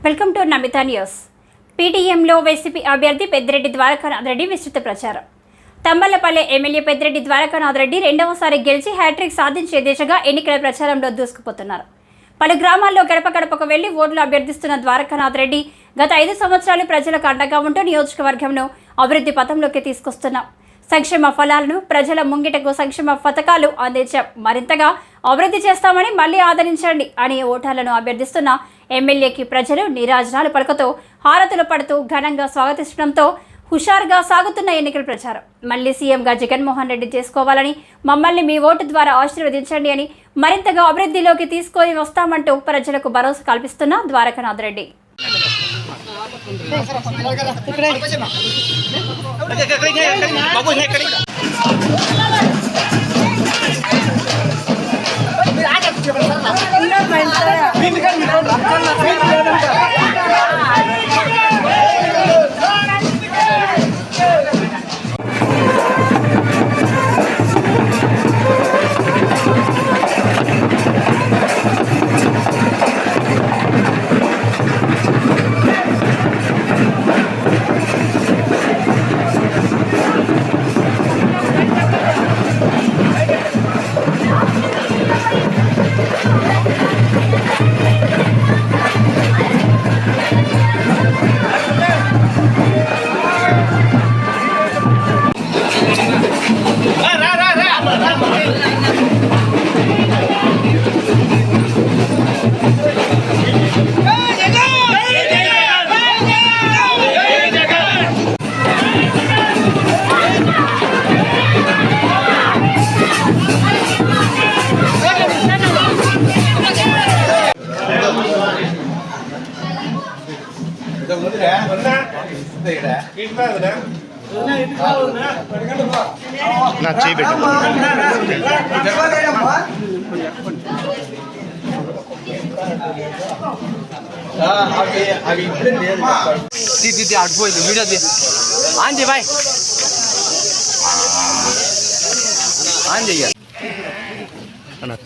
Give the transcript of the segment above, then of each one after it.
Welcome to Namitha news. పీటీఎంలో వైసీపీ అభ్యర్థి పెద్దిరెడ్డి ద్వారకానాథ్ రెడ్డి విస్తృత ప్రచారం. తంబలపల్లె ఎమ్మెల్యే పెద్దిరెడ్డి ద్వారకానాథ్ రెడ్డి రెండవసారి గెలిచి హ్యాట్రిక్ సాధించే దిశగా ఎన్నికల ప్రచారంలో దూసుకుపోతున్నారు. పలు గ్రామాల్లో గడప గడపకు వెళ్లి ఓట్లు అభ్యర్థిస్తున్న ద్వారకానాథ్ రెడ్డి గత 5 సంవత్సరాలు ప్రజలకు అండగా ఉంటూ నియోజకవర్గంను అభివృద్ధి పథంలోకి తీసుకొస్తున్నాం. సంక్షేమ ఫలాలను ప్రజల ముంగిటకు సంక్షేమ పథకాలు అందించాం, మరింతగా అభివృద్ధి చేస్తామని మళ్లీ ఆదరించండి అని ఓటర్లను అభ్యర్థిస్తున్న ఎమ్మెల్యేకి ప్రజలు నీరాజనాలు పలుకుతూ హారతులు పడుతూ ఘనంగా స్వాగతించడంతో హుషారుగా సాగుతున్న ఎన్నికల ప్రచారం. మళ్లీ సీఎంగా జగన్మోహన్ రెడ్డి చేసుకోవాలని, మమ్మల్ని మీ ఓటు ద్వారా ఆశీర్వదించండి అని, మరింతగా అభివృద్ధిలోకి తీసుకొని వస్తామంటూ ప్రజలకు భరోసా కల్పిస్తున్న ద్వారకానాథ్ రెడ్డి.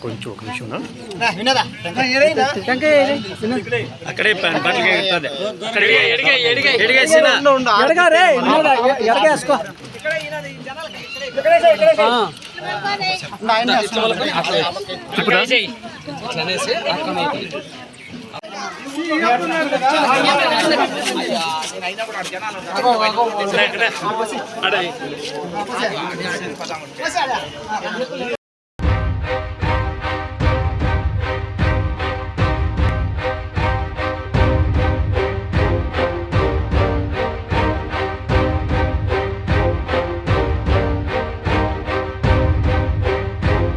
కొంచెం ఒక నిమిషం అక్కడే